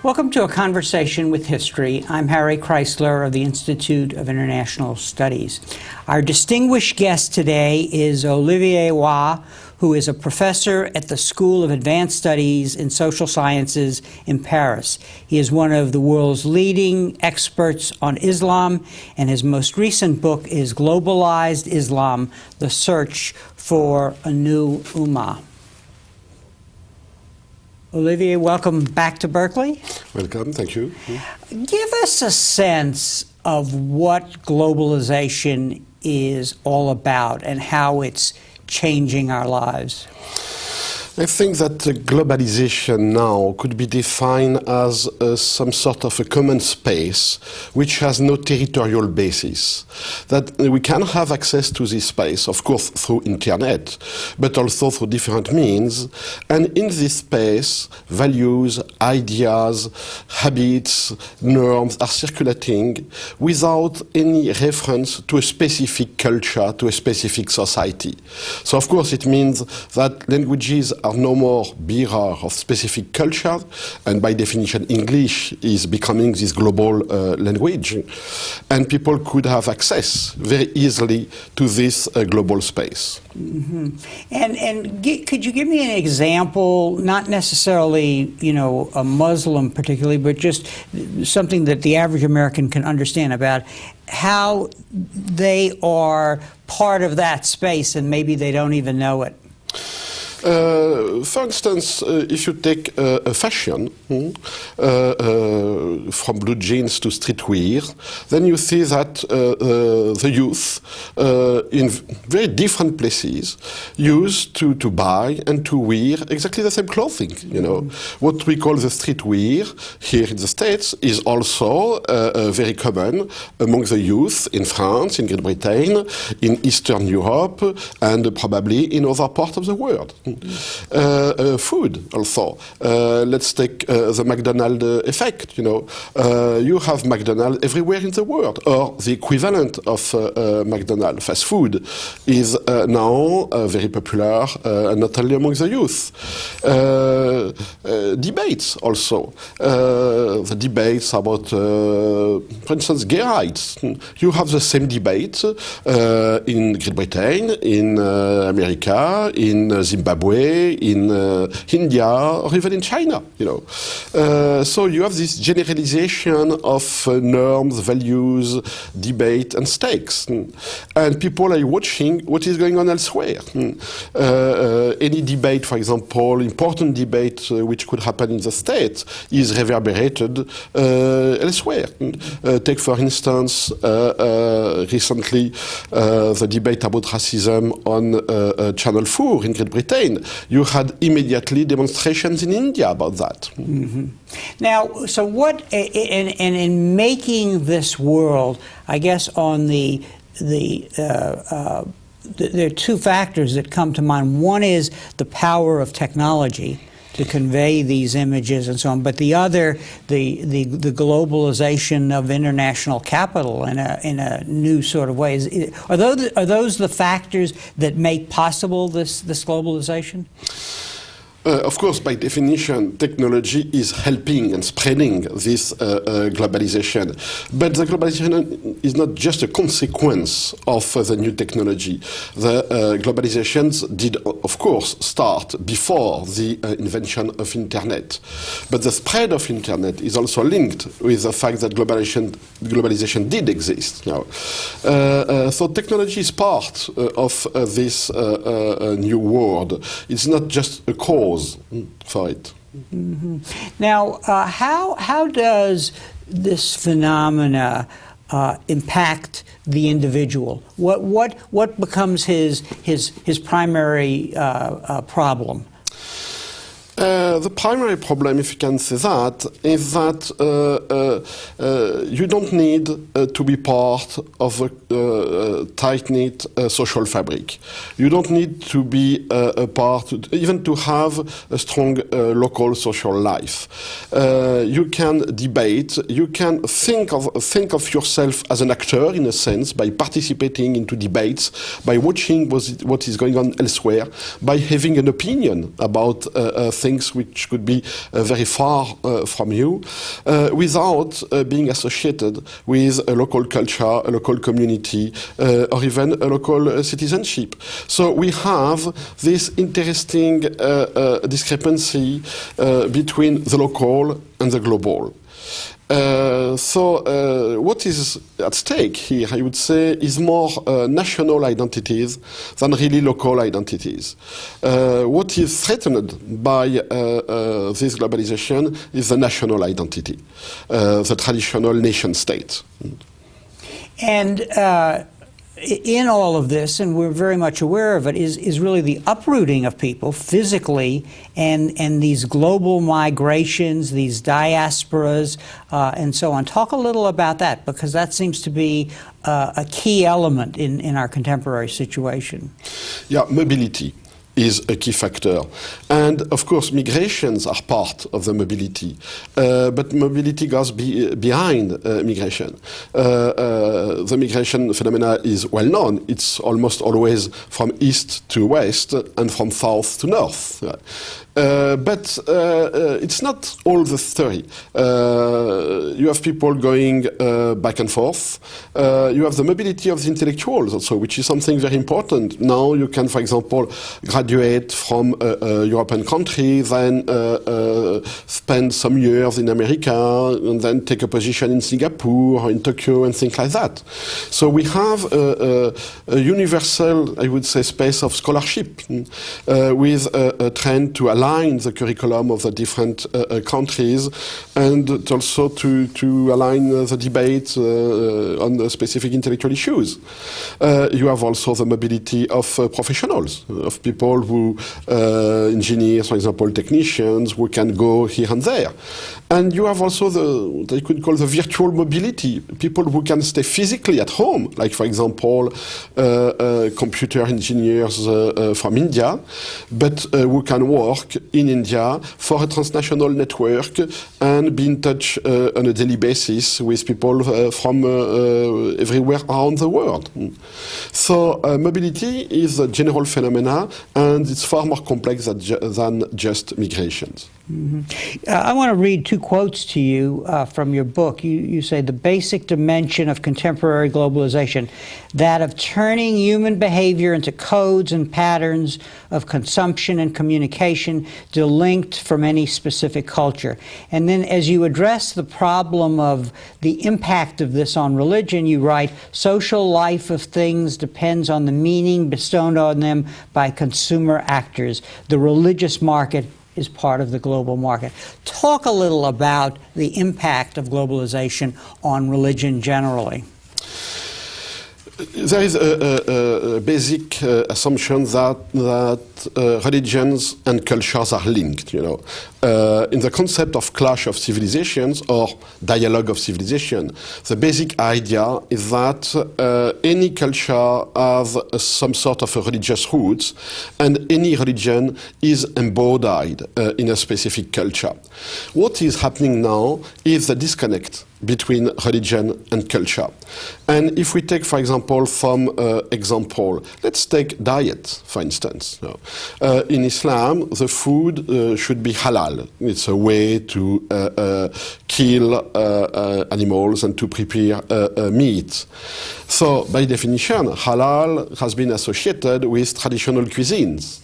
Welcome to A Conversation with History. I'm Harry Kreisler of the Institute of International Studies. Our distinguished guest today is Olivier Roy, who is a professor at the School of Advanced Studies in Social Sciences in Paris. He is one of the world's leading experts on Islam, and his most recent book is Globalized Islam: The Search for a New Umma. Olivier, welcome back to Berkeley. Welcome, thank you. Give us a sense of what globalization is all about and how it's changing our lives. I think that globalization now could be defined as some sort of a common space which has no territorial basis. That we can have access to this space, of course, through internet, but also through different means. And in this space, values, ideas, habits, norms are circulating without any reference to a specific culture, to a specific society. So, of course, it means that languages are no more bearer of specific culture, and by definition English is becoming this global language, and people could have access very easily to this global space. Mm-hmm. Could you give me an example, not necessarily, a Muslim particularly, but just something that the average American can understand about how they are part of that space and maybe they don't even know it? For instance, if you take fashion, from blue jeans to streetwear, then you see that the youth in very different places used to buy and to wear exactly the same clothing. What we call the streetwear here in the States is also very common among the youth in France, in Great Britain, in Eastern Europe, and probably in other parts of the world. Food also. Let's take the McDonald's effect. You have McDonald's everywhere in the world, or the equivalent of McDonald's. Fast food is now very popular, not only among the youth. Debates also. The debates about, for instance, gay rights. You have the same debate in Great Britain, in America, in Zimbabwe, in India, or even in China. So you have this generalization of norms, values, debate, and stakes, and people are watching what is going on elsewhere. Any debate, for example, important debate which could happen in the States is reverberated elsewhere. Take, for instance, recently the debate about racism on Channel 4 in Great Britain. You had immediately demonstrations in India about that. Mm-hmm. Now, so what, and in making this world, I guess on there are two factors that come to mind. One is the power of technology to convey these images and so on, but the other, the globalization of international capital in a new sort of way. Are those the factors that make possible this globalization? Of course, by definition, technology is helping and spreading this globalization. But the globalization is not just a consequence of the new technology. The globalizations did, of course, start before the invention of Internet. But the spread of Internet is also linked with the fact that globalization did exist. So technology is part of this new world. It's not just a cause for it. Mm-hmm. Now, how does this phenomena impact the individual? What becomes his primary problem? The primary problem, if you can say that, is that you don't need to be part of a tight-knit social fabric. You don't need to be a part, even to have a strong local social life. You can debate. You can think of yourself as an actor, in a sense, by participating into debates, by watching what is going on elsewhere, by having an opinion about things which could be very far from you, without being associated with a local culture, a local community, or even a local citizenship. So we have this interesting discrepancy between the local and the global. So what is at stake here, I would say, is more national identities than really local identities. What is threatened by this globalization is the national identity, the traditional nation state. And in all of this, and we're very much aware of it, is really the uprooting of people physically and these global migrations, these diasporas, and so on. Talk a little about that, because that seems to be a key element in our contemporary situation. Yeah, mobility is a key factor. And of course, migrations are part of the mobility. But mobility goes behind migration. The migration phenomena is well known. It's almost always from east to west and from south to north. But it's not all the story. You have people going back and forth. You have the mobility of the intellectuals also, which is something very important. Now you can, for example, graduate from a European country, then spend some years in America, and then take a position in Singapore or in Tokyo and things like that. So we have a universal, I would say, space of scholarship with a trend to align the curriculum of the different countries, and also to align the debate on the specific intellectual issues. You have also the mobility of professionals, of people who, engineers, for example, technicians, who can go here and there. And you have also what I could call the virtual mobility, people who can stay physically at home, like, for example, computer engineers from India, but who can work in India for a transnational network and be in touch on a daily basis with people from everywhere around the world. So mobility is a general phenomena, and it's far more complex than just migrations. Mm-hmm. I want to read two quotes to you from your book. You say, the basic dimension of contemporary globalization, that of turning human behavior into codes and patterns of consumption and communication delinked from any specific culture. And then as you address the problem of the impact of this on religion, you write, social life of things depends on the meaning bestowed on them by consumer actors. The religious market is part of the global market. Talk a little about the impact of globalization on religion generally. There is a basic assumption that religions and cultures are linked. You know, in the concept of clash of civilizations or dialogue of civilization, the basic idea is that any culture has some sort of a religious roots, and any religion is embodied in a specific culture. What is happening now is the disconnect between religion and culture. And if we take, for example, some example, let's take diet, for instance. In Islam, the food should be halal. It's a way to kill animals and to prepare meat. So, by definition, halal has been associated with traditional cuisines.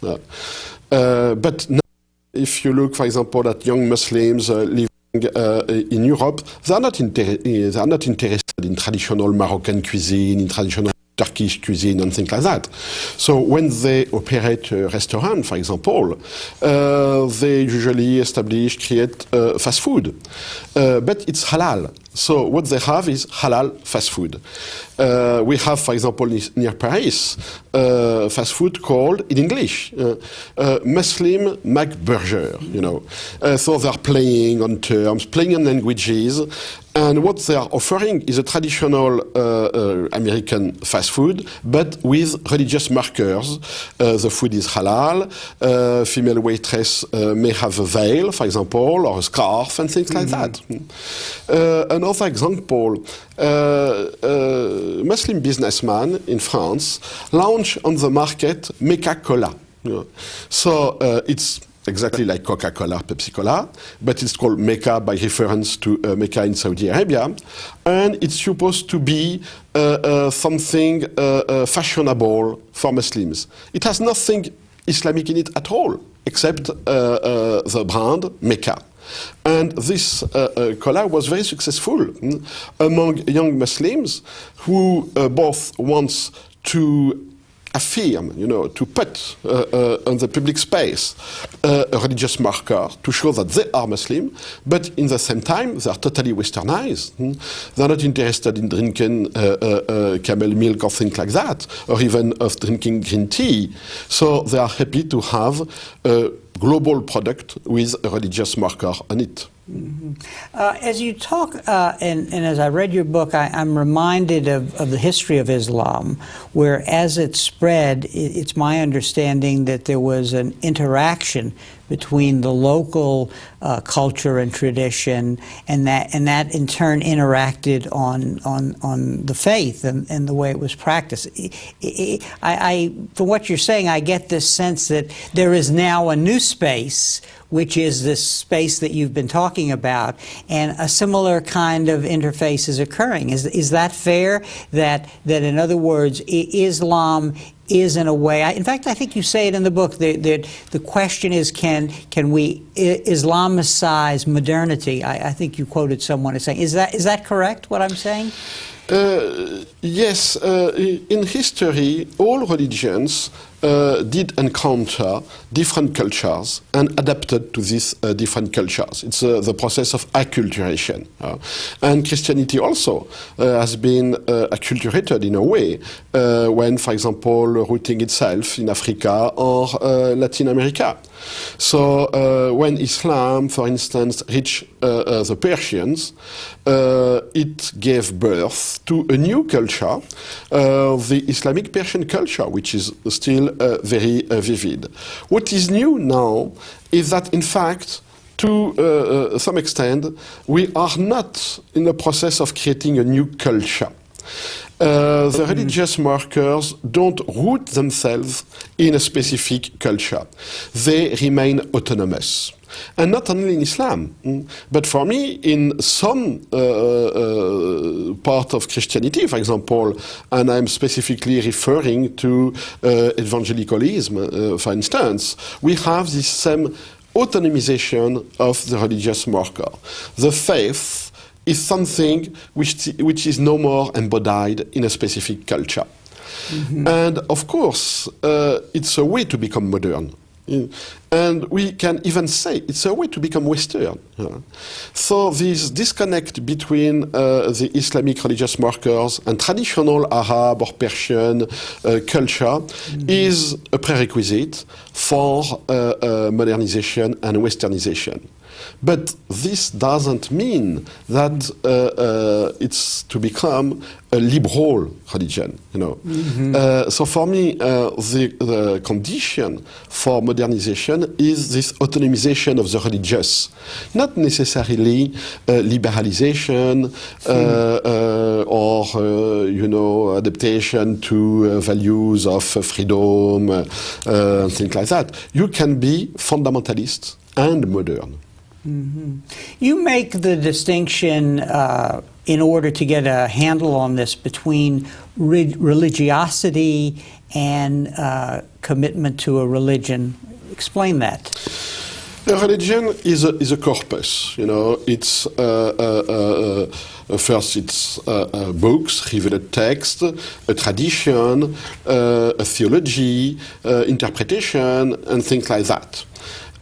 But now, if you look, for example, at young Muslims living in Europe, they are not interested in traditional Moroccan cuisine, in traditional Turkish cuisine and things like that. So when they operate a restaurant, for example, they usually create fast food. But it's halal. So what they have is halal fast food. We have, for example, near Paris, fast food called, in English, Muslim McBurger, you know. So they're playing on terms, playing on languages, and what they are offering is a traditional American fast food, but with religious markers. The food is halal. Female waitress may have a veil, for example, or a scarf, and things like that. Another example, Muslim businessman in France launched on the market Mecca Cola. You know. So it's exactly like Coca-Cola, Pepsi-Cola, but it's called Mecca by reference to Mecca in Saudi Arabia, and it's supposed to be something fashionable for Muslims. It has nothing Islamic in it at all, except the brand Mecca. And this cola was very successful among young Muslims who both wants to affirm, to put on the public space a religious marker to show that they are Muslim, but in the same time they are totally westernized. They're not interested in drinking camel milk or things like that, or even of drinking green tea. So they are happy to have a global product with a religious marker on it. Mm-hmm. As you talk, and as I read your book, I'm reminded of the history of Islam, where as it spread, it's my understanding that there was an interaction between the local culture and tradition, and that in turn interacted on the faith and the way it was practiced. From what you're saying, I get this sense that there is now a new space, which is this space that you've been talking about, and a similar kind of interface is occurring. Is that fair? That in other words, Islam is in a way, in fact, I think you say it in the book, that the question is, can we Islamicize modernity? I think you quoted someone as saying, is that correct, what I'm saying? Yes, in history, all religions did encounter different cultures and adapted to these different cultures. It's the process of acculturation. And Christianity also has been acculturated in a way when, for example, rooting itself in Africa or Latin America. So when Islam, for instance, reached the Persians, it gave birth to a new culture, the Islamic Persian culture, which is still very vivid. What is new now is that, in fact, to some extent, we are not in the process of creating a new culture. The religious markers don't root themselves in a specific culture. They remain autonomous. And not only in Islam, but for me, in some part of Christianity, for example, and I'm specifically referring to evangelicalism, for instance, we have this same autonomization of the religious marker. The faith is something which is no more embodied in a specific culture. Mm-hmm. And of course, it's a way to become modern. And we can even say it's a way to become Western. So this disconnect between the Islamic religious markers and traditional Arab or Persian culture is a prerequisite for modernization and Westernization. But this doesn't mean that it's to become a liberal religion, So for me, the condition for modernization is this autonomization of the religious, not necessarily liberalization or adaptation to values of freedom and things like that. You can be fundamentalist and modern. Mm-hmm. You make the distinction in order to get a handle on this between religiosity and commitment to a religion. Explain that. A religion is a corpus. It's first it's books, revealed text, a tradition, a theology, interpretation, and things like that.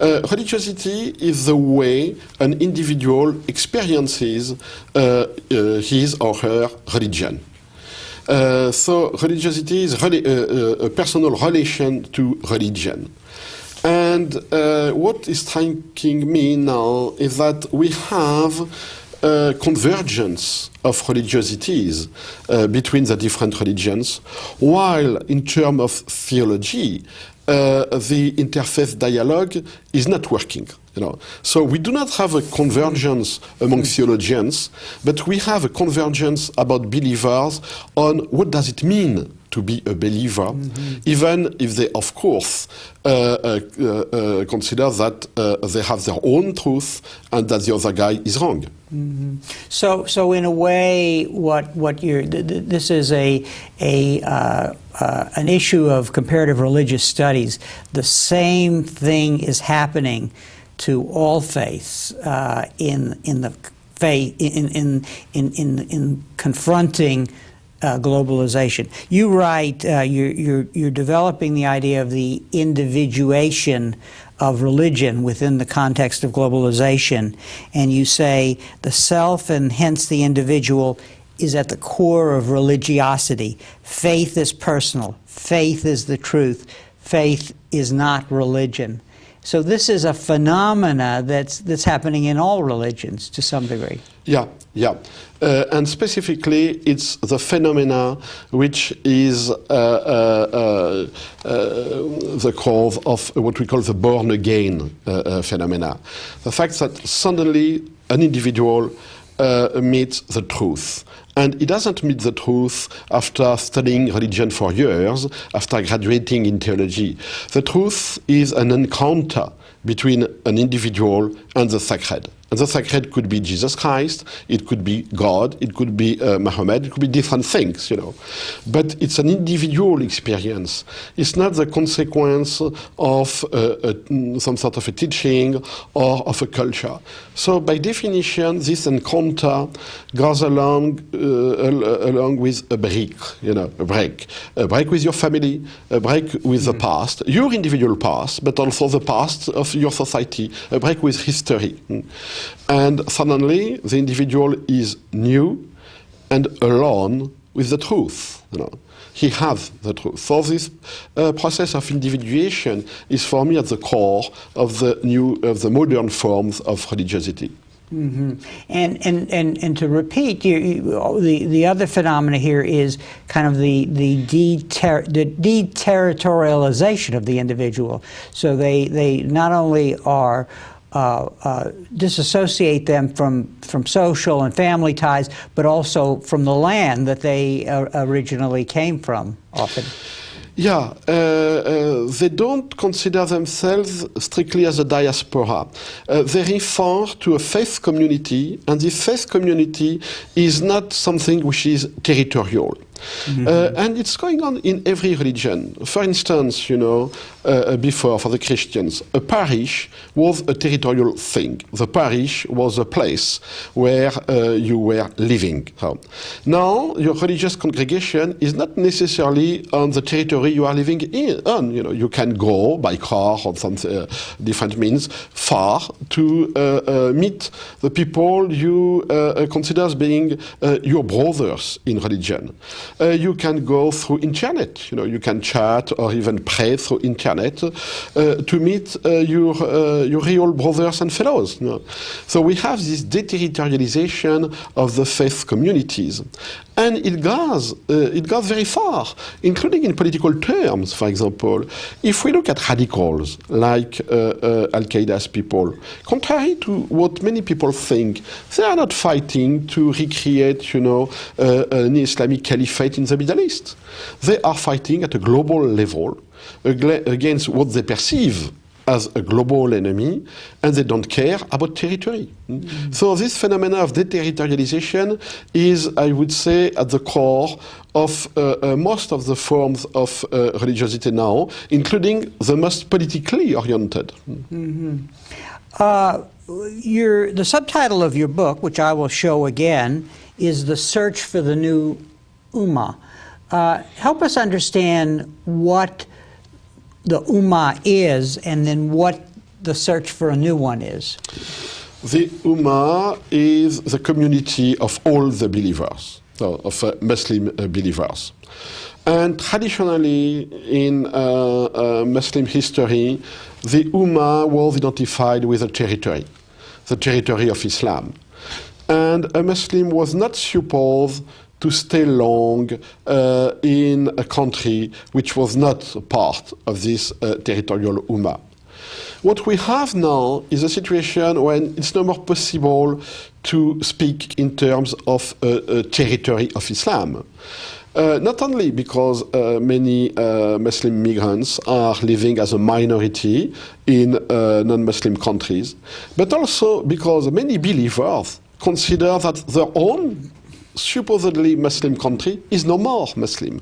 Religiosity is the way an individual experiences his or her religion. So religiosity is a personal relation to religion. And what is striking me now is that we have a convergence of religiosities between the different religions, while in terms of theology, the interfaith dialogue is not working. So we do not have a convergence among theologians, but we have a convergence about believers on what does it mean to to be a believer, even if they, of course, consider that they have their own truth and that the other guy is wrong. So in a way, what you're this is an issue of comparative religious studies. The same thing is happening to all faiths in the faith in confronting globalization. You write you're developing the idea of the individuation of religion within the context of globalization, and you say the self and hence the individual is at the core of religiosity. Faith is personal. Faith is the truth. Faith is not religion. So this is a phenomena that's happening in all religions to some degree. Yeah. And specifically, it's the phenomena which is the core of what we call the born-again phenomena. The fact that suddenly an individual meets the truth. And he doesn't meet the truth after studying religion for years, after graduating in theology. The truth is an encounter between an individual and the sacred. And the sacred could be Jesus Christ, it could be God, it could be Muhammad, it could be different things, But it's an individual experience. It's not the consequence of some sort of a teaching or of a culture. So by definition, this encounter goes along with a break, a break with your family, a break with the past, your individual past, but also the past of your society, a break with history. And suddenly, the individual is new and alone with the truth. He has the truth. So this process of individuation is, for me, at the core of the modern forms of religiosity. And to repeat, the other phenomena here is kind of the deterritorialization of the individual. So they not only are disassociate them from social and family ties, but also from the land that they originally came from, often. Yeah, they don't consider themselves strictly as a diaspora. They refer to a faith community, and this faith community is not something which is territorial. And it's going on in every religion. For instance, before, for the Christians, a parish was a territorial thing. The parish was a place where you were living. Now, your religious congregation is not necessarily on the territory you are living on. You can go by car or some different means far to meet the people you consider as being your brothers in religion. You can go through internet. You can chat or even pray through internet to meet your real brothers and fellows. So we have this deterritorialization of the faith communities, and it goes very far, including in political terms. For example, if we look at radicals like Al-Qaeda's people, contrary to what many people think, they are not fighting to recreate, an Islamic caliphate in the Middle East. They are fighting at a global level against what they perceive as a global enemy, and they don't care about territory. So this phenomena of deterritorialization is, I would say, at the core of most of the forms of religiosity now, including the most politically oriented. The subtitle of your book, which I will show again, is The Search for the New Umma. Help us understand what the Umma is, and then what the search for a new one is. The Umma is the community of all the believers, of Muslim believers. And traditionally in Muslim history, the Ummah was identified with a territory, the territory of Islam. And a Muslim was not supposed to stay long in a country which was not part of this territorial Ummah. What we have now is a situation when it's no more possible to speak in terms of a territory of Islam. Not only because many Muslim migrants are living as a minority in non-Muslim countries, but also because many believers consider that their own supposedly Muslim country is no more Muslim.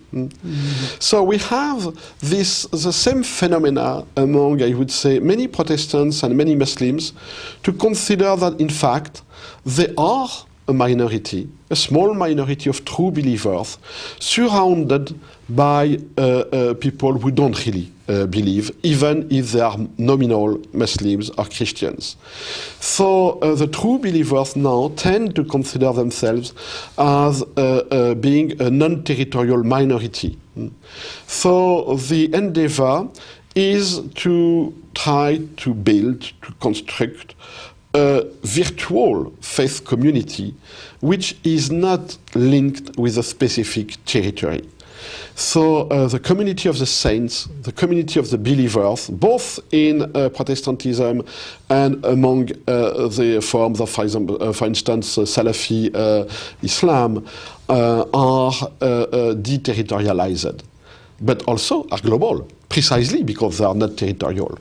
So we have the same phenomena among, I would say, many Protestants and many Muslims to consider that in fact they are a minority, a small minority of true believers, surrounded by people who don't really believe, even if they are nominal Muslims or Christians. So the true believers now tend to consider themselves as being a non-territorial minority. So the endeavor is to try to build, to construct a virtual faith community which is not linked with a specific territory. So the community of the saints, the community of the believers, both in Protestantism and among the forms of, for instance, Salafi Islam, are deterritorialized, but also are global, precisely because they are not territorial.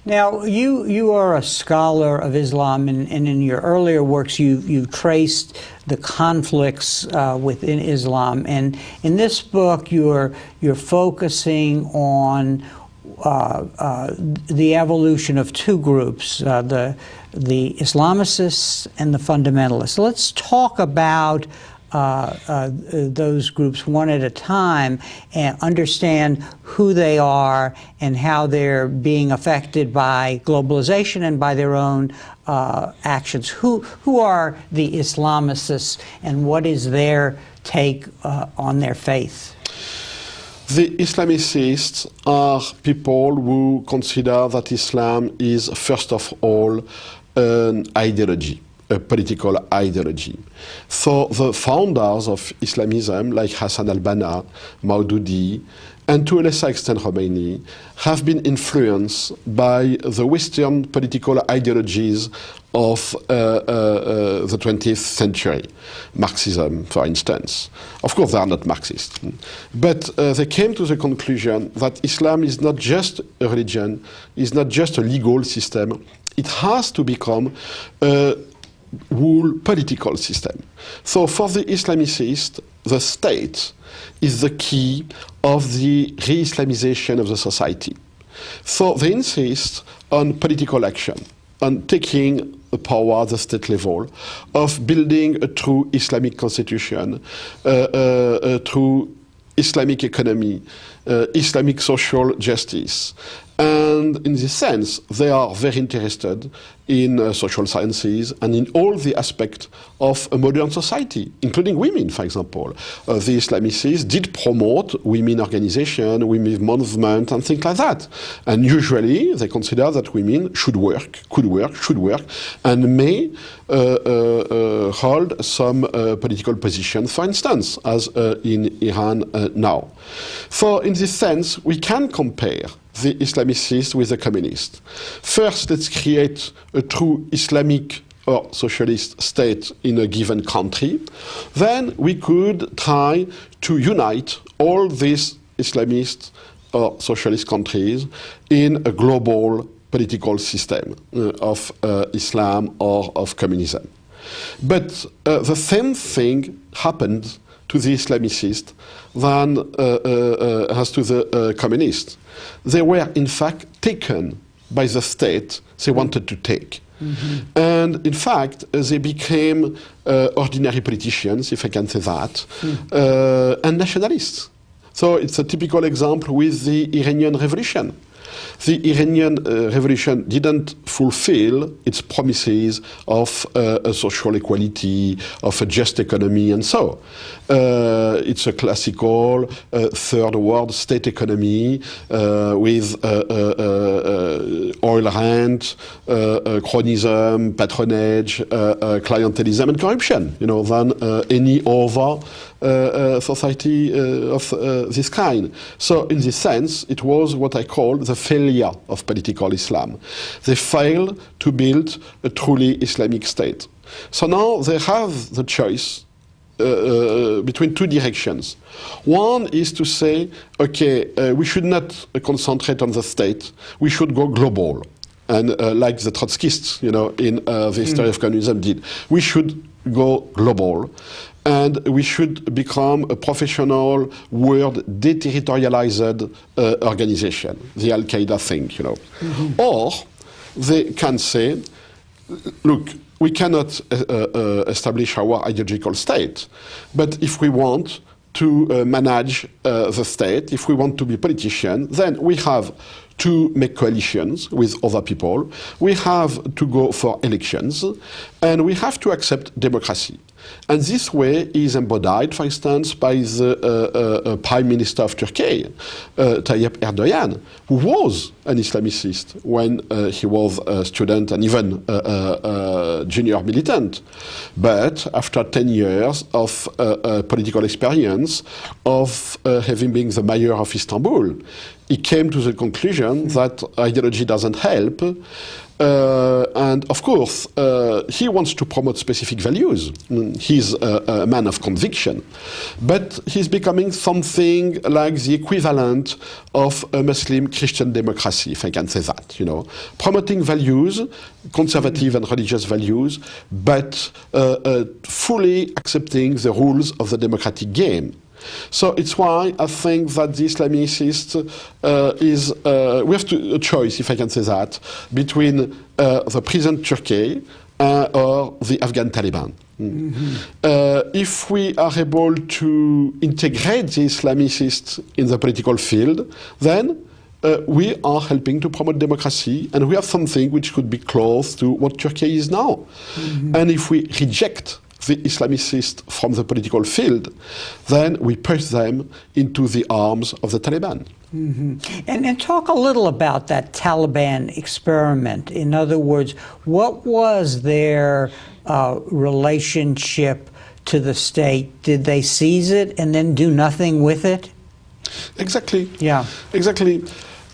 Now, you are a scholar of Islam, and in your earlier works you traced the conflicts within Islam, and in this book you're focusing on the evolution of two groups, the Islamists and the fundamentalists. Let's talk about those groups one at a time and understand who they are and how they're being affected by globalization and by their own actions. Who are the Islamists and what is their take on their faith? The Islamists are people who consider that Islam is first of all an ideology, a political ideology. So the founders of Islamism, like Hassan al-Banna, Maududi, and to a lesser extent Khomeini, have been influenced by the Western political ideologies of the 20th century. Marxism, for instance. Of course, they are not Marxists. But they came to the conclusion that Islam is not just a religion, is not just a legal system. It has to become a whole political system. So for the Islamicists, the state is the key of the re-Islamization of the society. So they insist on political action, on taking the power at the state level, of building a true Islamic constitution, a true Islamic economy, Islamic social justice. And in this sense, they are very interested in social sciences and in all the aspects of a modern society, including women, for example. The Islamicists did promote women organization, women movement, and things like that. And usually, they consider that women should work, could work, should work, and may hold some political positions, for instance, as in Iran now. So in this sense, we can compare the Islamicists with the communists. First, let's create a true Islamic or socialist state in a given country. Then we could try to unite all these Islamist or socialist countries in a global political system of Islam or of communism. But the same thing happened to the Islamicists than as to the communists. They were in fact taken by the state they wanted to take. And in fact, they became ordinary politicians, if I can say that, and nationalists. So it's a typical example with the Iranian Revolution. The Iranian Revolution didn't fulfill its promises of a social equality, of a just economy, and so. It's a classical third world state economy with oil rent, cronyism, patronage, clientelism, and corruption, than any other society of this kind. So in this sense, it was what I call the failure of political Islam. They failed to build a truly Islamic state. So now they have the choice between two directions. One is to say, okay, we should not concentrate on the state. We should go global, and like the Trotskyists, in the history of communism did, we should go global. And we should become a professional, world deterritorialized organization, the Al-Qaeda thing, Or they can say, look, we cannot establish our ideological state, but if we want to manage the state, if we want to be politicians, then we have to make coalitions with other people, we have to go for elections, and we have to accept democracy. And this way is embodied, for instance, by the Prime Minister of Turkey, Tayyip Erdogan, who was an Islamist when he was a student and even a junior militant. But after 10 years of political experience, of having been the mayor of Istanbul, he came to the conclusion that ideology doesn't help. And of course, he wants to promote specific values. He's a man of conviction. But he's becoming something like the equivalent of a Muslim Christian democracy, if I can say that, Promoting values, conservative and religious values, but fully accepting the rules of the democratic game. So it's why I think that the Islamist we have a choice, if I can say that, between the present Turkey or the Afghan Taliban. If we are able to integrate the Islamists in the political field, then we are helping to promote democracy, and we have something which could be close to what Turkey is now. And if we reject the Islamists from the political field, then we push them into the arms of the Taliban. And talk a little about that Taliban experiment. In other words, what was their relationship to the state? Did they seize it and then do nothing with it? Exactly. Yeah. Exactly.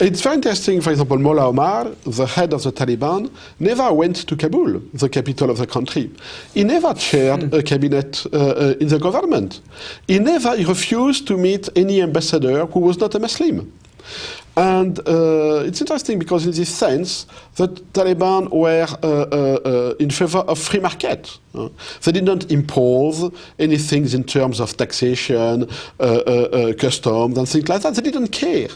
It's very interesting, for example, Mullah Omar, the head of the Taliban, never went to Kabul, the capital of the country. He never chaired a cabinet in the government. He refused to meet any ambassador who was not a Muslim. And it's interesting because in this sense, the Taliban were in favor of free market. They didn't impose anything in terms of taxation, customs, and things like that. They didn't care,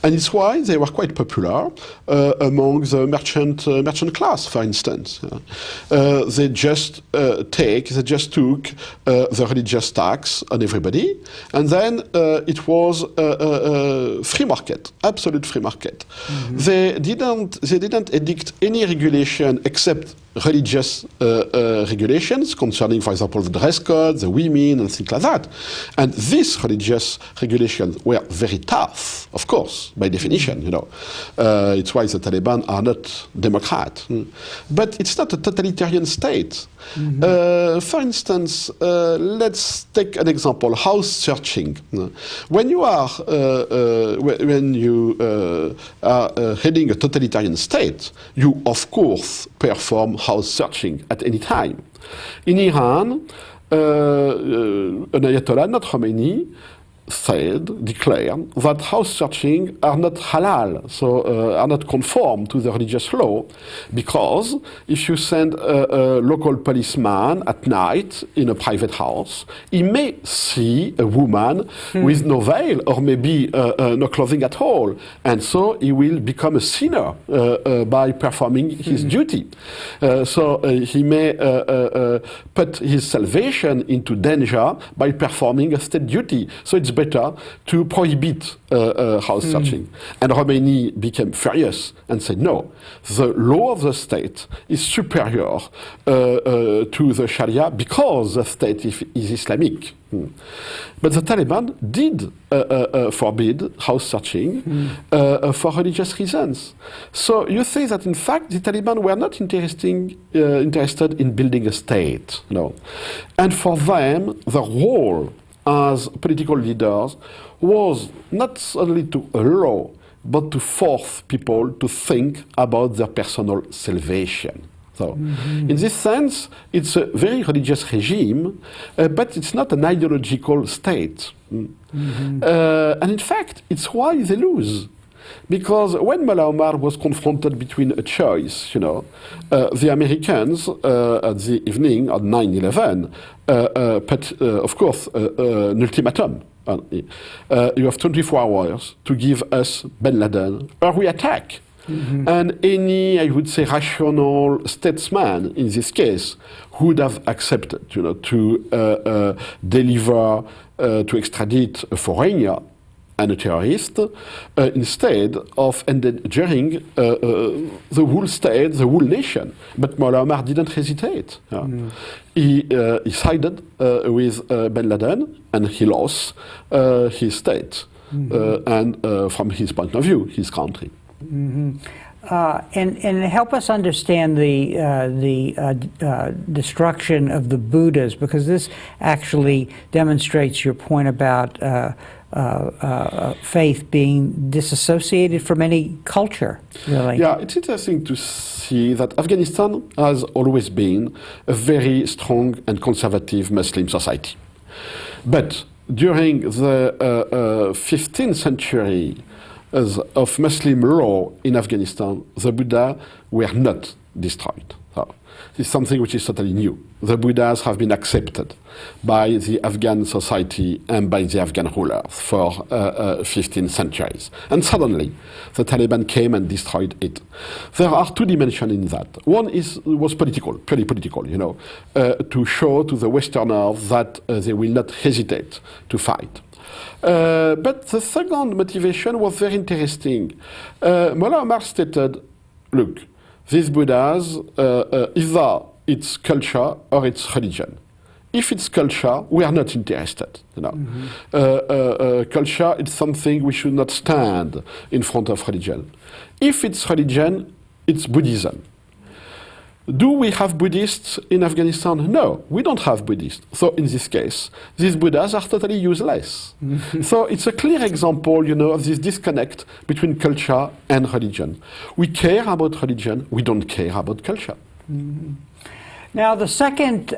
And it's why they were quite popular among the merchant class, for instance. They just took the religious tax on everybody, and then it was free market, absolute free market. They didn't edict any regulation except religious regulations concerning, for example, the dress code, the women, and things like that. And these religious regulations were very tough, of course, by definition, It's why the Taliban are not Democrat. But it's not a totalitarian state. For instance, let's take an example, house searching. When you are heading a totalitarian state, you, of course, perform house searching at any time. In Iran, an Ayatollah, not Khomeini, declared that house searching are not halal, so are not conform to the religious law, because if you send a local policeman at night in a private house, he may see a woman with no veil or maybe no clothing at all, and so he will become a sinner by performing his duty. So he may put his salvation into danger by performing a state duty. So it's better to prohibit house searching. And Khomeini became furious and said, no, the law of the state is superior to the Sharia because the state is Islamic. But the Taliban did forbid house searching for religious reasons. So you say that in fact the Taliban were not interested in building a state. No. And for them, the role as political leaders was not only to allow, but to force people to think about their personal salvation. So, in this sense, it's a very religious regime, but it's not an ideological state. And in fact, it's why they lose. Because when Mullah Omar was confronted between a choice, the Americans at the evening on 9/11 put, of course, an ultimatum. You have 24 hours to give us bin Laden, or we attack. And any, I would say, rational statesman in this case would have accepted, to deliver, to extradite a foreigner and a terrorist instead of endangering the whole state, the whole nation. But Mullah Omar didn't hesitate. He sided with bin Laden and he lost his state and, from his point of view, his country. And help us understand the destruction of the Buddhas, because this actually demonstrates your point about faith being disassociated from any culture, really. Yeah, it's interesting to see that Afghanistan has always been a very strong and conservative Muslim society. But during the 15th century of Muslim law in Afghanistan, the Buddha were not destroyed. So, this is something which is totally new. The Buddhas have been accepted by the Afghan society and by the Afghan rulers for 15 centuries. And suddenly, the Taliban came and destroyed it. There are two dimensions in that. One was political, purely political, to show to the Westerners that they will not hesitate to fight. But the second motivation was very interesting. Mullah Omar stated, look, these Buddhas, either it's culture or it's religion. If it's culture, we are not interested. Culture is something we should not stand in front of religion. If it's religion, it's Buddhism. Do we have Buddhists in Afghanistan? No, we don't have Buddhists. So in this case, these Buddhas are totally useless. So it's a clear example, of this disconnect between culture and religion. We care about religion, we don't care about culture. Now, the second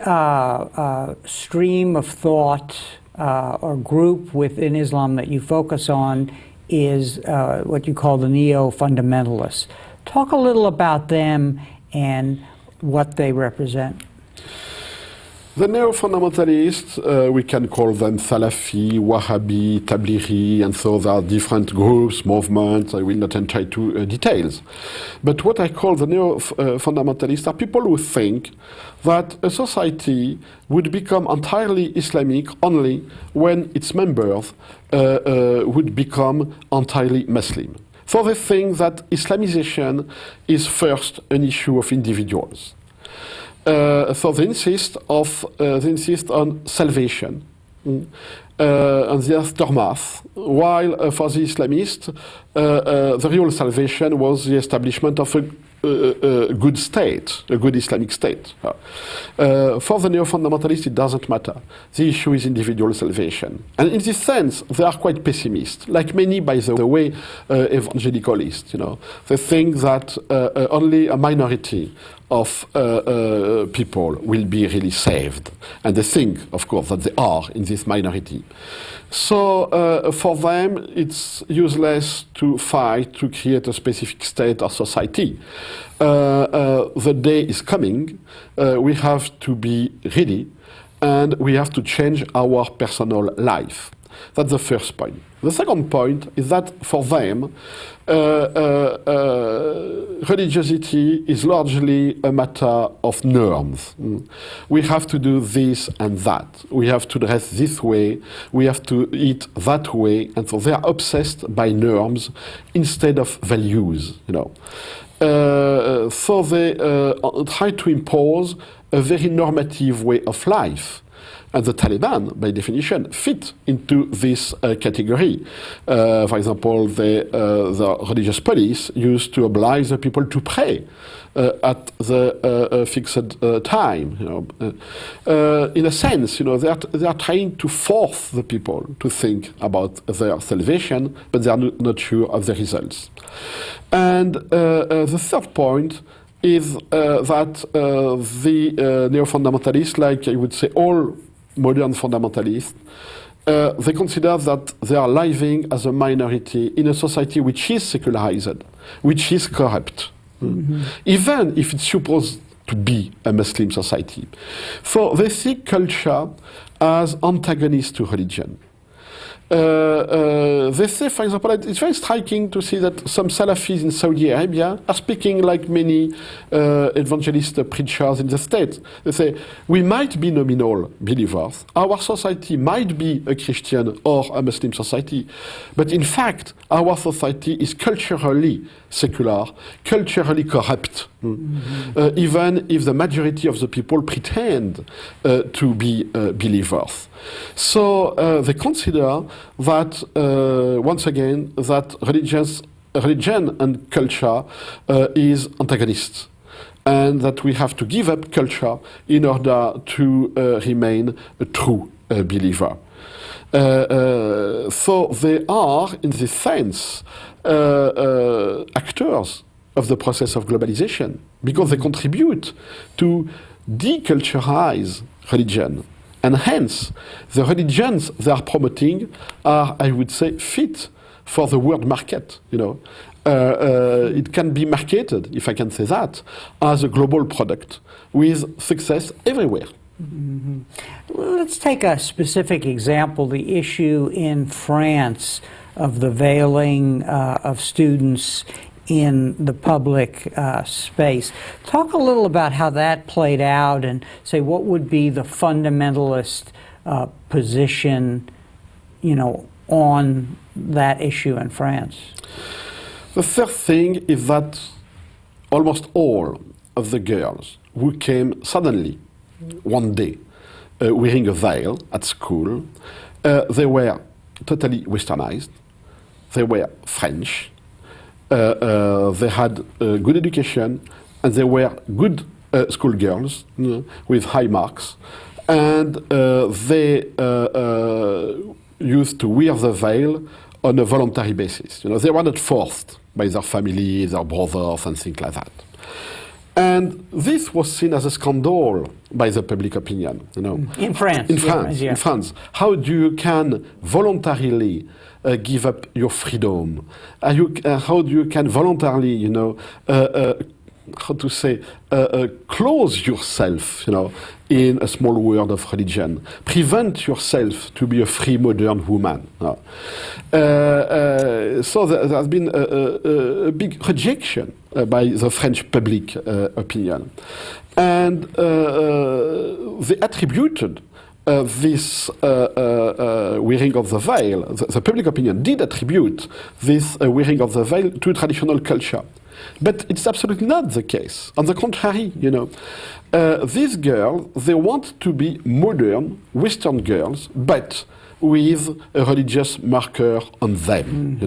stream of thought or group within Islam that you focus on is what you call the neo-fundamentalists. Talk a little about them and what they represent. The neo-fundamentalists, we can call them Salafi, Wahhabi, Tablighi, and so there are different groups, movements. I will not enter into details. But what I call the neo-fundamentalists are people who think that a society would become entirely Islamic only when its members would become entirely Muslim. So they think that Islamization is first an issue of individuals. So they insist on salvation and the aftermath, while for the Islamists, the real salvation was the establishment of a good state, a good Islamic state. For the neo-fundamentalists, it doesn't matter. The issue is individual salvation. And in this sense, they are quite pessimist, like many, by the way, evangelicalists. They think that only a minority of people will be really saved. And they think, of course, that they are in this minority. So for them, it's useless to fight to create a specific state or society. The day is coming. We have to be ready, and we have to change our personal life. That's the first point. The second point is that for them, religiosity is largely a matter of norms. We have to do this and that. We have to dress this way. We have to eat that way. And so they are obsessed by norms instead of values. So they try to impose a very normative way of life. And the Taliban, by definition, fit into this category. For example, the religious police used to oblige the people to pray at the fixed time. In a sense, they are trying to force the people to think about their salvation, but they are not sure of the results. And the third point, is that the neo-fundamentalists, like I would say all modern fundamentalists, they consider that they are living as a minority in a society which is secularized, which is corrupt, even if it's supposed to be a Muslim society. So they see culture as antagonist to religion. They say, for example, it's very striking to see that some Salafis in Saudi Arabia are speaking like many evangelist preachers in the States. They say, we might be nominal believers, our society might be a Christian or a Muslim society, but in fact, our society is culturally secular, culturally corrupt, even if the majority of the people pretend to be believers. So they consider that, once again, that religion and culture is antagonist, and that we have to give up culture in order to remain a true believer. So they are, in this sense, actors of the process of globalization, because they contribute to deculturize religion. And hence, the religions they are promoting are, I would say, fit for the world market. It can be marketed, if I can say that, as a global product with success everywhere. Mm-hmm. Let's take a specific example, the issue in France of the veiling of students in the public space. Talk a little about how that played out and say what would be the fundamentalist position, on that issue in France. The first thing is that almost all of the girls who came suddenly one day wearing a veil at school, they were totally westernized, they were French, they had good education, and they were good schoolgirls with high marks, and they used to wear the veil on a voluntary basis. They were not forced by their family, their brothers, and things like that. And this was seen as a scandal by the public opinion. In France. In France. How do you can voluntarily give up your freedom? How do you can voluntarily, close yourself, in a small world of religion, prevent yourself to be a free modern woman. So there has been a big rejection by the French public opinion, and they attributed this wearing of the veil. The public opinion did attribute this wearing of the veil to traditional culture. But it's absolutely not the case. On the contrary, these girls, they want to be modern Western girls, but with a religious marker on them,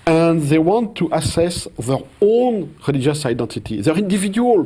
And they want to assess their own religious identity, their individual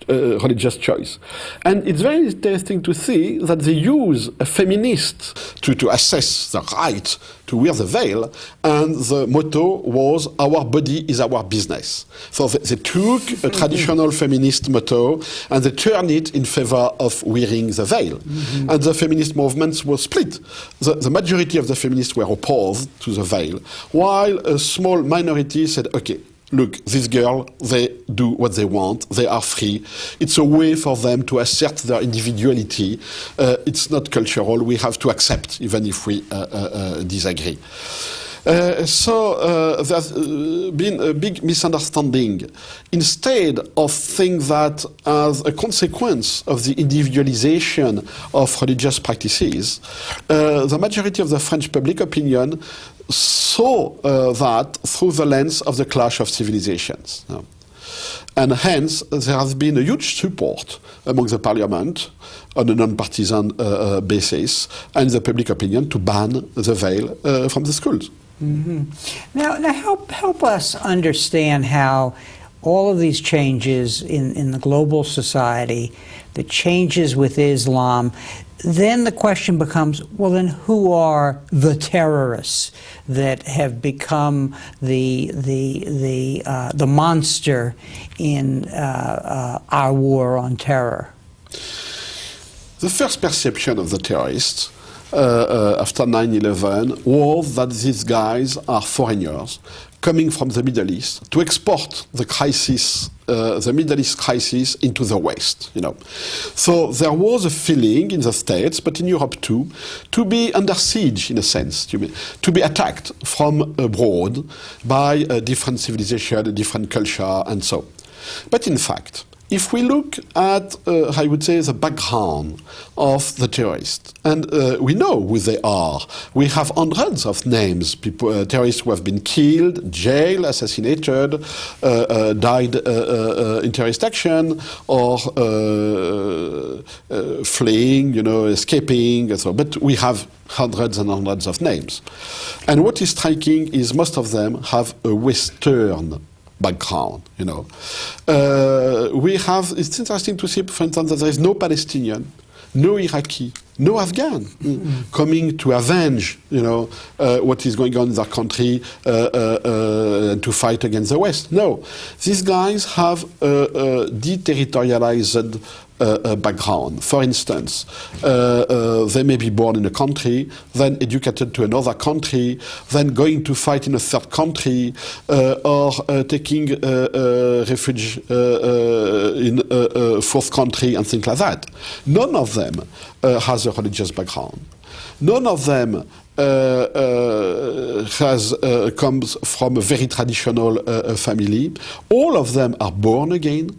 religious choice. And it's very interesting to see that they use a feminist to assess the right to wear the veil, and the motto was, our body is our business. So they took a traditional feminist motto and they turned it in favor of wearing the veil. And the feminist movements were split. The majority of the feminists were opposed to the veil, while a small minority said, okay, look, this girl, they do what they want, they are free. It's a way for them to assert their individuality. It's not cultural, we have to accept, even if we disagree. So there's been a big misunderstanding. Instead of seeing that as a consequence of the individualization of religious practices, the majority of the French public opinion saw that through the lens of the clash of civilizations. And hence, there has been a huge support among the parliament on a non-partisan basis and the public opinion to ban the veil from the schools. Now help us understand how all of these changes in the global society, that changes with Islam, then the question becomes, well, then who are the terrorists that have become the monster in our war on terror? The first perception of the terrorists after 9/11 was that these guys are foreigners coming from the Middle East to export the crisis, the Middle East crisis, into the West. So there was a feeling in the States, but in Europe too, to be under siege in a sense, to be attacked from abroad by a different civilization, a different culture, and so. But in fact, if we look at, I would say, the background of the terrorists, and we know who they are. We have hundreds of names, people, terrorists who have been killed, jailed, assassinated, died in terrorist action, or fleeing, escaping, and so. But we have hundreds and hundreds of names. And what is striking is most of them have a Western background, it's interesting to see, for instance, that there is no Palestinian, no Iraqi, no Afghan coming to avenge, what is going on in their country and to fight against the West. No, these guys have a deterritorialized background. For instance, they may be born in a country, then educated to another country, then going to fight in a third country, or taking refuge in a fourth country and things like that. None of them has a religious background. None of them comes from a very traditional family. All of them are born again.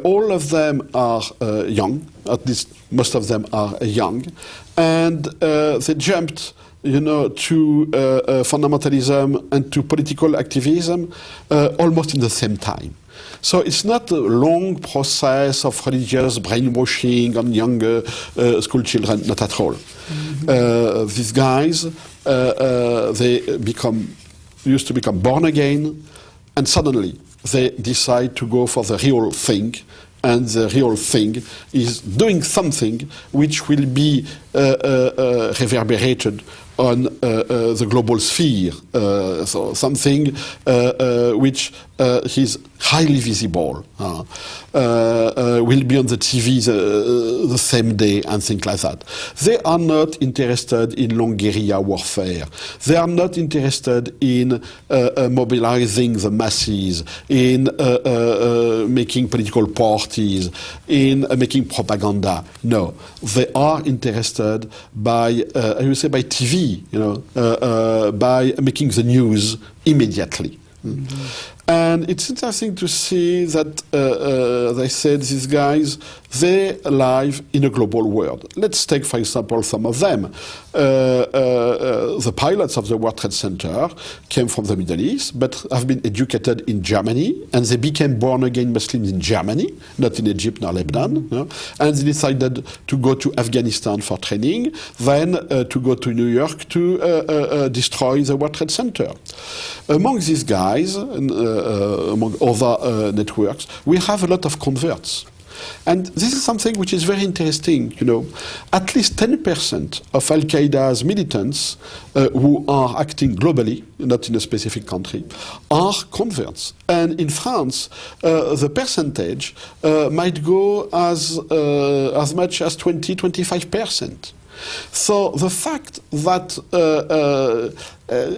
All of them are young, at least most of them are young, and they jumped, to fundamentalism and to political activism almost in the same time. So it's not a long process of religious brainwashing on younger school children, not at all. These guys, they used to become born again, and suddenly they decide to go for the real thing, and the real thing is doing something which will be reverberated on the global sphere, so something which is highly visible, will be on the TV the same day and things like that. They are not interested in long guerrilla warfare. They are not interested in mobilizing the masses, in making political parties, in making propaganda. No, they are interested by, I would say, by TV, by making the news immediately. And it's interesting to see that, they said, these guys, they live in a global world. Let's take, for example, some of them. The pilots of the World Trade Center came from the Middle East, but have been educated in Germany, and they became born-again Muslims in Germany, not in Egypt nor Lebanon. And they decided to go to Afghanistan for training, then to go to New York to destroy the World Trade Center. Among these guys, among other networks, we have a lot of converts. And this is something which is very interesting, At least 10% of Al-Qaeda's militants who are acting globally, not in a specific country, are converts. And in France, the percentage might go as much as 20-25%. So the fact that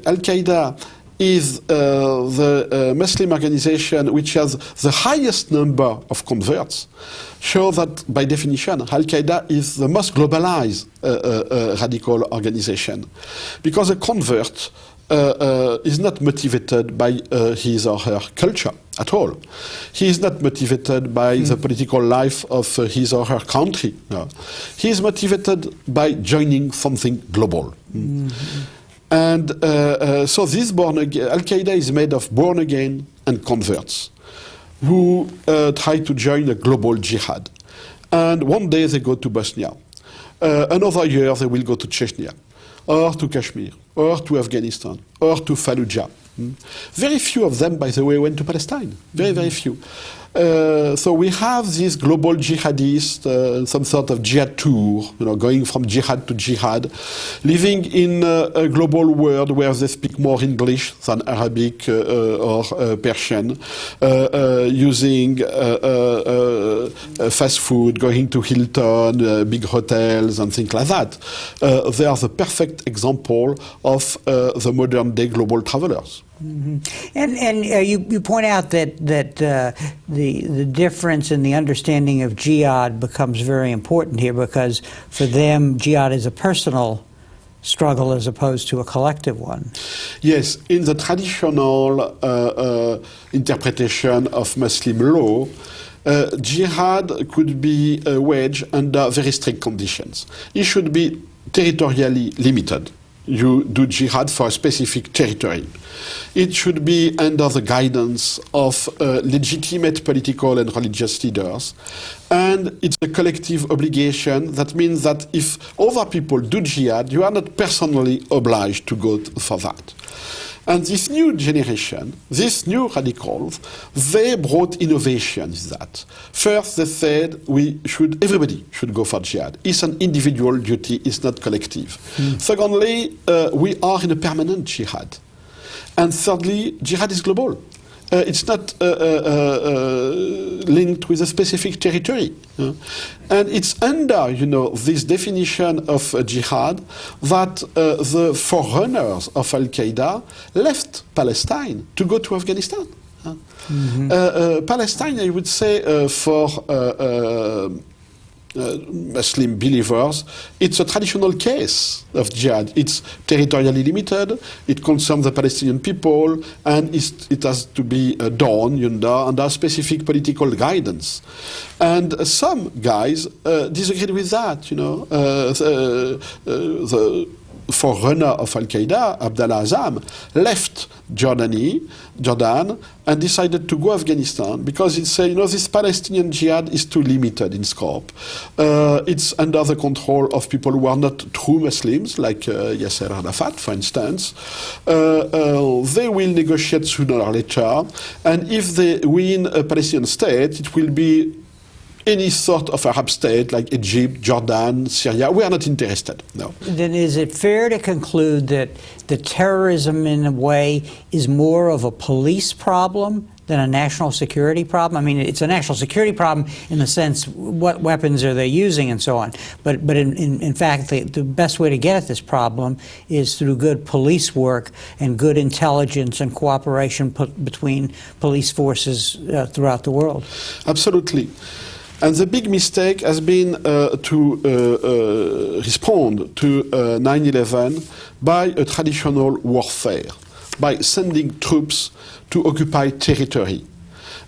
Al-Qaeda is the Muslim organization which has the highest number of converts, show that, by definition, Al-Qaeda is the most globalized radical organization. Because a convert is not motivated by his or her culture at all. He is not motivated by the political life of his or her country. No. He is motivated by joining something global. And so this Al-Qaeda is made of born-again and converts who try to join a global jihad. And one day they go to Bosnia. Another year they will go to Chechnya, or to Kashmir, or to Afghanistan, or to Fallujah. Very few of them, by the way, went to Palestine. Very, very few. So we have this global jihadist, some sort of jihad tour, going from jihad to jihad, living in a global world where they speak more English than Arabic or Persian, using fast food, going to Hilton, big hotels and things like that. They are the perfect example of the modern day global travelers. Mm-hmm. And you point out that the difference in the understanding of jihad becomes very important here, because for them jihad is a personal struggle as opposed to a collective one. Yes, in the traditional interpretation of Muslim law, jihad could be waged under very strict conditions. It should be territorially limited. You do jihad for a specific territory. It should be under the guidance of legitimate political and religious leaders. And it's a collective obligation. That means that if other people do jihad, you are not personally obliged to go for that. And this new generation, these new radicals, they brought innovation in that. First, they said everybody should go for jihad. It's an individual duty, it's not collective. Secondly, we are in a permanent jihad. And thirdly, jihad is global. It's not linked with a specific territory. And it's under, this definition of jihad that the forerunners of Al-Qaeda left Palestine to go to Afghanistan. Palestine, I would say, for Muslim believers, it's a traditional case of jihad. It's territorially limited, it concerns the Palestinian people, and it has to be done under specific political guidance. And some guys disagreed with that. The forerunner of Al-Qaeda, Abdullah Azzam, left Jordan, and decided to go Afghanistan because he said, this Palestinian jihad is too limited in scope. It's under the control of people who are not true Muslims, like Yasser Arafat, for instance. They will negotiate sooner or later, and if they win a Palestinian state, it will be any sort of Arab state like Egypt, Jordan, Syria. We are not interested, no. Then is it fair to conclude that the terrorism in a way is more of a police problem than a national security problem? I mean, it's a national security problem in the sense what weapons are they using and so on. But in fact, the best way to get at this problem is through good police work and good intelligence and cooperation between police forces throughout the world. Absolutely. And the big mistake has been to respond to 9/11 by a traditional warfare, by sending troops to occupy territory.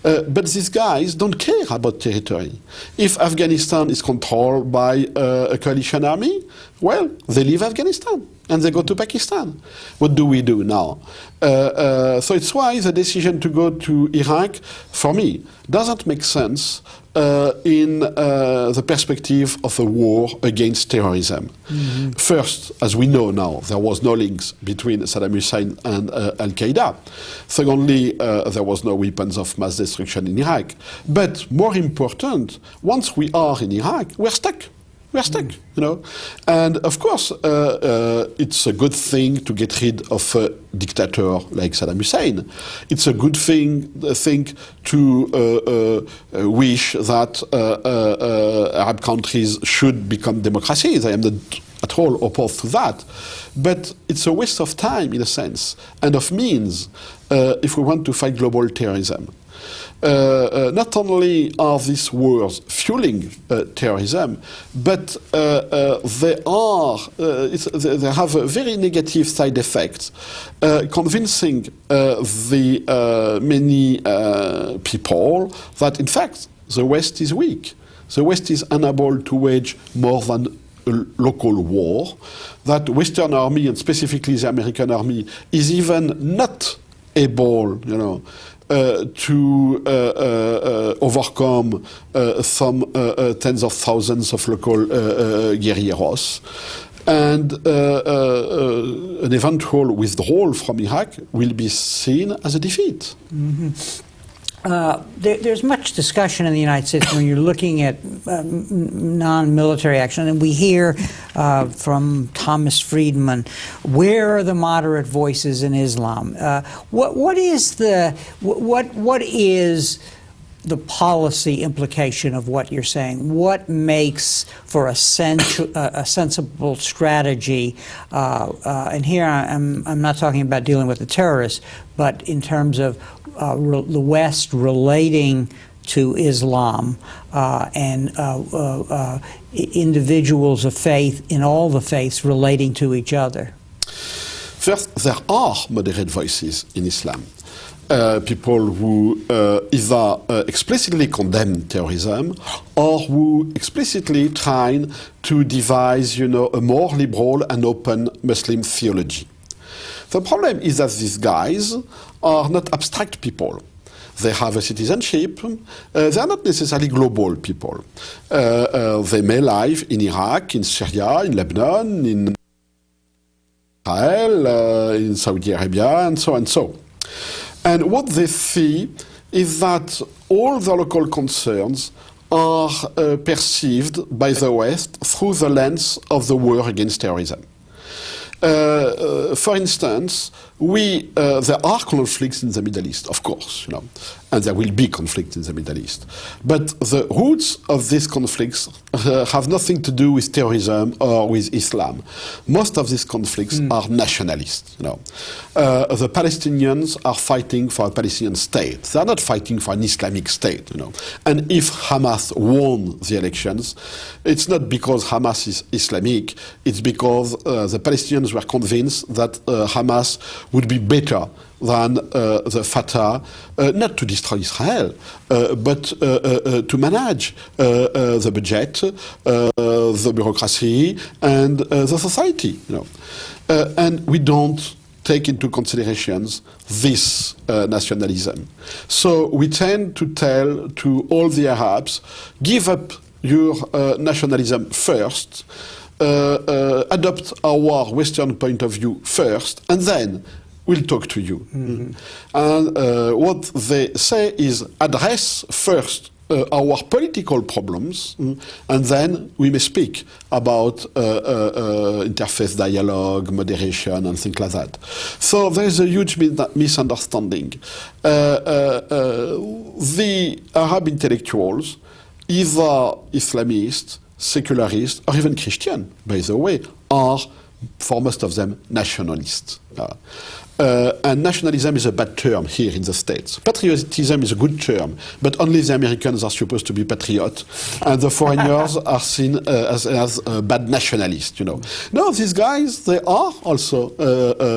But these guys don't care about territory. If Afghanistan is controlled by a coalition army, well, they leave Afghanistan and they go to Pakistan. What do we do now? So it's why the decision to go to Iraq, for me, doesn't make sense in the perspective of a war against terrorism. First, as we know now, there was no links between Saddam Hussein and Al-Qaeda. Secondly, there was no weapons of mass destruction in Iraq. But more important, once we are in Iraq, we're stuck. We're stuck, And of course, it's a good thing to get rid of a dictator like Saddam Hussein. It's a good thing, I think, to wish that Arab countries should become democracies. I am not at all opposed to that. But it's a waste of time, in a sense, and of means, if we want to fight global terrorism. Not only are these wars fueling terrorism, but they have a very negative side effects, convincing the many people that, in fact, the West is weak. The West is unable to wage more than a local war, that Western army, and specifically the American army, is even not able, to overcome some tens of thousands of local guerrilleros. And an eventual withdrawal from Iraq will be seen as a defeat. There's much discussion in the United States when you're looking at non-military action, and we hear from Thomas Friedman, where are the moderate voices in Islam? What is the policy implication of what you're saying? What makes for a sensible strategy? And here I'm not talking about dealing with the terrorists, but in terms of the West relating to Islam and individuals of faith in all the faiths relating to each other. First, there are moderate voices in Islam. People who either explicitly condemn terrorism or who explicitly try to devise, a more liberal and open Muslim theology. The problem is that these guys are not abstract people. They have a citizenship. They are not necessarily global people. They may live in Iraq, in Syria, in Lebanon, in Israel, in Saudi Arabia, and so and so. And what they see is that all the local concerns are perceived by the West through the lens of the war against terrorism. For instance, there are conflicts in the Middle East, of course, and there will be conflicts in the Middle East. But the roots of these conflicts have nothing to do with terrorism or with Islam. Most of these conflicts are nationalist. The Palestinians are fighting for a Palestinian state. They are not fighting for an Islamic state. And if Hamas won the elections, it's not because Hamas is Islamic. It's because the Palestinians were convinced that Hamas would be better than the Fatah, not to destroy Israel, but to manage the budget, the bureaucracy, and the society. And we don't take into considerations this nationalism. So we tend to tell to all the Arabs, give up your nationalism first, adopt our Western point of view first, and then we'll talk to you. Mm-hmm. And what they say is address first our political problems, and then we may speak about interfaith dialogue, moderation, and things like that. So there is a huge misunderstanding. The Arab intellectuals, either Islamists, secularists, or even Christian, by the way, are, for most of them, nationalists. And nationalism is a bad term here in the States. Patriotism is a good term, but only the Americans are supposed to be patriot, and the foreigners are seen as bad nationalists. No, these guys, they are also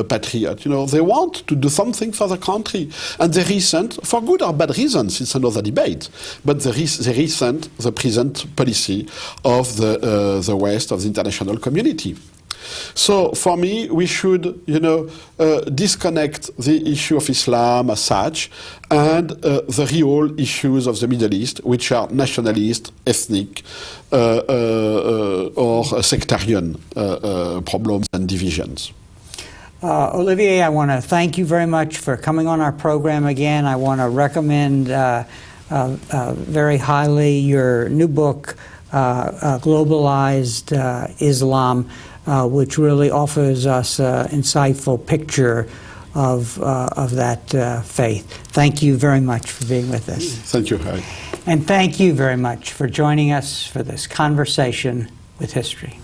patriot. They want to do something for the country, and they resent, for good or bad reasons, it's another debate, but they resent the present policy of the West, of the international community. So for me, we should, disconnect the issue of Islam as such and the real issues of the Middle East, which are nationalist, ethnic, or sectarian problems and divisions. Olivier, I want to thank you very much for coming on our program again. I want to recommend very highly your new book, Globalized Islam, which really offers us an insightful picture of that faith. Thank you very much for being with us. Thank you, Harry. And thank you very much for joining us for this conversation with history.